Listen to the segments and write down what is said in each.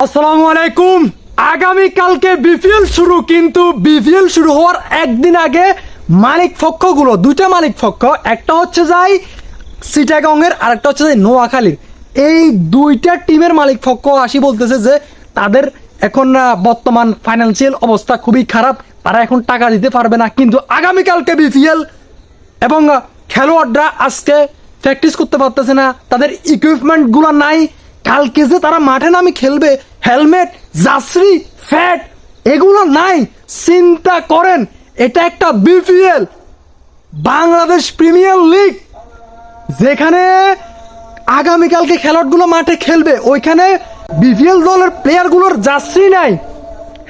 আসসালামু আলাইকুম। আগামী কালকে বিপিএল শুরু, কিন্তু বিপিএল শুরু হওয়ার একদিন আগে মালিক পক্ষগুলো দুইটা মালিক পক্ষ, একটা হচ্ছে যাই চিটাগং এর আর একটা হচ্ছে যাই নোয়াখালীর, এই দুইটা টিমের মালিক পক্ষ আসি বলতেছে যে তাদের এখন বর্তমান ফাইন্যান্সিয়াল অবস্থা খুবই খারাপ, তারা এখন টাকা দিতে পারবে না। কিন্তু আগামী কালকে বিপিএল এবং খেলোয়াড়রা আজকে প্র্যাকটিস করতে পারতেছে না, তাদের ইকুইপমেন্টগুলো নাই। কালকে যে তারা মাঠে নামে খেলবে, হেলমেট, জার্সি, ফ্যাট এগুলো নাই। চিন্তা করেন, এটা একটা বিপিএল, বাংলাদেশ প্রিমিয়ার লিগ, যেখানে আগামীকালকে খেলোয়াড়গুলো মাঠে খেলবে, ওইখানে বিপিএল দলের প্লেয়ারগুলোর জার্সি নাই,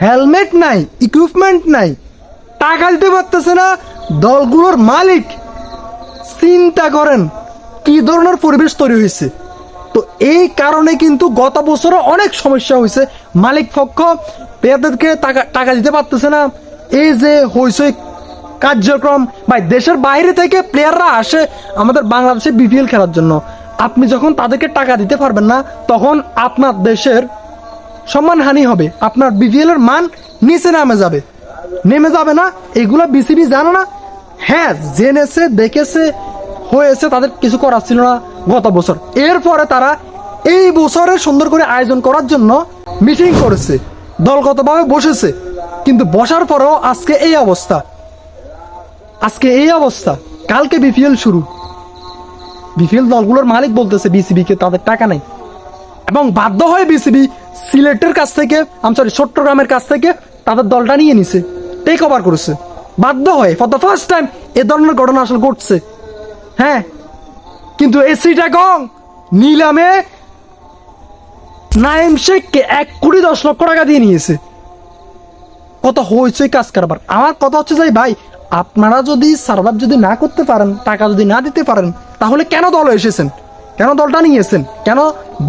হেলমেট নাই, ইকুইপমেন্ট নাই, টাকা দিতে পারতেছে না দলগুলোর মালিক। চিন্তা করেন কি ধরনের পরিবেশ তৈরি হয়েছে। তো এই কারণে কিন্তু গত বছরও অনেক সমস্যা হয়েছে, মালিক পক্ষ প্লেয়ারদেরকে টাকা দিতে পারতেছে না। এই যে হয়েছে কার্যক্রম, ভাই দেশের বাইরে থেকে প্লেয়াররা আসে আমাদের বাংলাদেশে বিপিএল খেলার জন্য। আপনি যখন তাদেরকে টাকা দিতে পারবেন না, তখন আপনার দেশের সম্মানহানি হবে, আপনার বিপিএল এর মান নিচে নেমে যাবে না। এগুলো বিসিবি জানে না? হ্যাঁ, জেনেছে, দেখেছে, হয়েছে, তাদের কিছু করার ছিল না গত বছর। এরপরে তারা এই বছরে সুন্দর করে আয়োজন করার জন্য মিটিং করেছে, দলগতভাবে বসেছে, কিন্তু বসার পরেও আজকে এই অবস্থা। কালকে বিপিএল শুরু, বিপিএল দলগুলোর মালিক বলতেছে বিসিবি কে তাদের টাকা নাই, এবং বাধ্য হয়ে বিসিবি সিলেটের কাছ থেকে, চট্টগ্রামের কাছ থেকে তাদের দলটা নিয়ে নিছে, টেক ওভার করেছে বাধ্য হয়ে। ফর দ্য ফার্স্ট টাইম এ ধরনের ঘটনা আসলে ঘটছে। হ্যাঁ, কিন্তু এই চিটাগং নিলামে নাইম শেখকে 1,10,00,000 টাকা দিয়ে নিয়েছে। কত হয়েছে কাজ কারবার। আমার কথা হচ্ছে যে ভাই, আপনারা যদি সার্ভার যদি না করতে পারেন, টাকা যদি না দিতে পারেন, তাহলে কেন দলে এসেছেন, কেন দলটা নিয়েছেন, কেন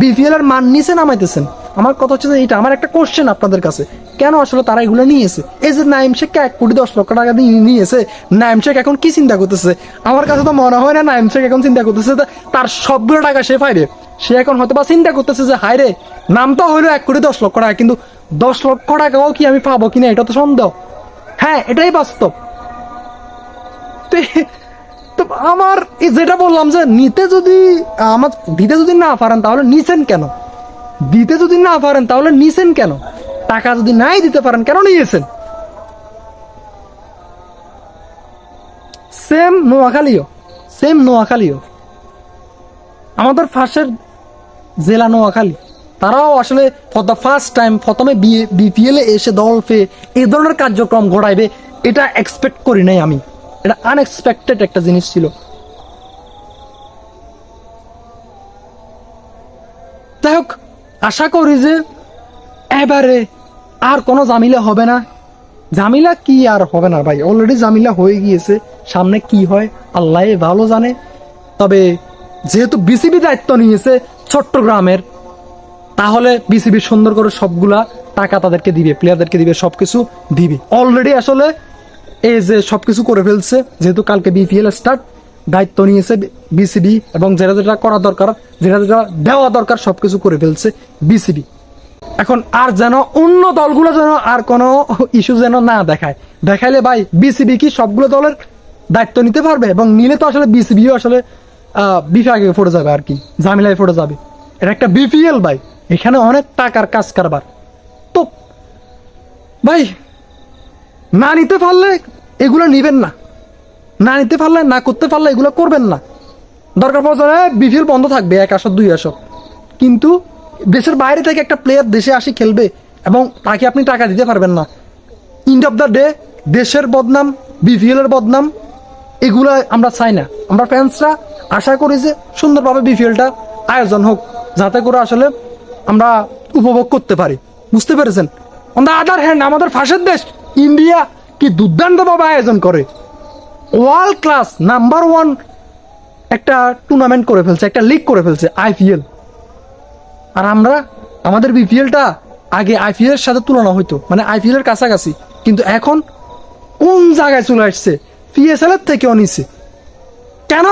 বিপিএল এর মান নিচে নামাইতেছেন? আমার কথা হচ্ছে যে এটা আমার একটা কোশ্চেন আপনাদের কাছে, কেন আসলে তারা এগুলো নিয়েছে? এই যে নাইম শেখকে 1,10,00,000 টাকা দিয়ে নিয়েছে, নাইম শেখ এখন কি চিন্তা করতেছে? আমার কাছে তো মনে হয় না নাইম শেখ এখন চিন্তা করতেছে তার সবগুলো টাকা সে পাইবে। সে এখন হয়তো বা চিন্তা করতেছে যে হায় রে, নাম তো হইলো 1,10,00,000 টাকা, কিন্তু 10,00,000 টাকাও কি আমি পাবো কিনা, এটা তো সন্দেহ। হ্যাঁ, এটাই বাস্তব। তো আমার যেটা বললাম যে দিতে যদি না পারেন তাহলে নিছেন কেন? দিতে যদি না পারেন তাহলে নিছেন কেন? টাকা যদি নাই দিতে পারেন কেন নিয়েছেন? সেম নোয়াখালীও আমাদের ফাঁসের জেলা নোয়াখালী, তারাও আসলে ফর দ্য ফার্স্ট টাইম প্রথমে বিপিএল এ এসে দল পেয়ে এই ধরনের কার্যক্রম ঘটাইবে, এটা এক্সপেক্ট করি নাই আমি। এটা আনএক্সপেক্টেড একটা জিনিস ছিল। যাই হোক, আশা করি যে এবারে আর কোনো ঝামেলা হবে না। ঝামেলা কি আর হবে না ভাই, অলরেডি ঝামেলা হয়ে গিয়েছে। সামনে কি হয় আল্লাহ ভালো জানে। তবে যেহেতু বিসিবি দায়িত্ব নিয়েছে চট্টগ্রামের, তাহলে বিসিবি সুন্দর করে সবগুলা টাকা তাদেরকে দিবে, প্লেয়ারদেরকে দিবে, সবকিছু দিবে। অলরেডি আসলে এই যে সবকিছু করে ফেলছে, যেহেতু কালকে বিপিএল স্টার্ট, দায়িত্ব নিয়েছে বিসিবি, এবং যেটা যেটা করা দরকার, যেটা যেটা দেওয়া দরকার সবকিছু করে ফেলছে বিসিবি। এখন আর যেন অন্য দলগুলো যেন আর কোনো ইস্যু যেন না দেখাইলে ভাই বিসিবি কি সবগুলো দলের দায়িত্ব নিতে পারবে? এবং নিলে তো আসলে বিসিবিও আসলে বিভাগে পড়ে যাবে, আর কি ঝামেলায় পড়ে যাবে। এটা একটা বিপিএল ভাই, এখানে অনেক টাকার কাজ কারবার। তো ভাই, না নিতে পারলে এগুলো নিবেন না নিতে পারলে, না করতে পারলে এগুলো করবেন না। দরকার পড়ে বিপিএল বন্ধ থাকবে 1 আসর 2 আসর, কিন্তু দেশের বাইরে থেকে একটা প্লেয়ার দেশে আসি খেলবে এবং তাকে আপনি টাকা দিতে পারবেন না। এন্ড অফ দ্য ডে দেশের বদনাম, বিপিএল এর বদনাম, এগুলো আমরা চাই না। আমরা ফ্যান্সরা আশা করি যে সুন্দরভাবে বিপিএলটা আয়োজন হোক, যাতে করে আসলে আমরা উপভোগ করতে পারি। বুঝতে পেরেছেন? অন দ্য আদার হ্যান্ড, আমাদের ফাঁসের দেশ ইন্ডিয়া কি দুর্দান্তভাবে আয়োজন করে, ওয়ার্ল্ড ক্লাস নাম্বার 1 একটা টুর্নামেন্ট করে ফেলছে, একটা লিগ করে ফেলছে, আইপিএল। আর আমরা আমাদের বিপিএলটা আগে আইপিএল এর সাথে তুলনা হইতো, মানে আইপিএল এর কাছাকাছি, কিন্তু এখন কোন জায়গায় চলে আসছে? পিএসএল এর থেকেও নিচ্ছে। কেন?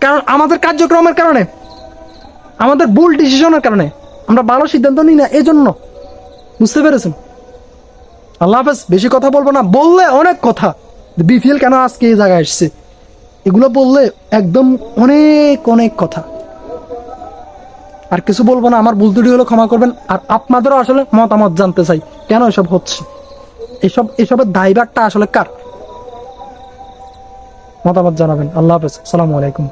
কারণ আমাদের কার্যক্রমের কারণে, আমাদের ভুল ডিসিশনের কারণে, আমরা ভালো সিদ্ধান্ত নিই না, এজন্য। বুঝতে পেরেছেন? আল্লাহ হাফেজ। বেশি কথা বলবো না, বললে অনেক কথা। বিপিএল কেন আজকে এই জায়গায় এসছে, এগুলো বললে একদম অনেক অনেক কথা। আর কিছু বলবো না, আমার ভুল ত্রুটি হলে ক্ষমা করবেন। আর আপনাদেরও আসলে মতামত জানতে চাই, কেন এসব হচ্ছে, এসবের দায়ভারটা আসলে কার, মতামত জানাবেন। আল্লাহ হাফেজ, আসসালামু আলাইকুম।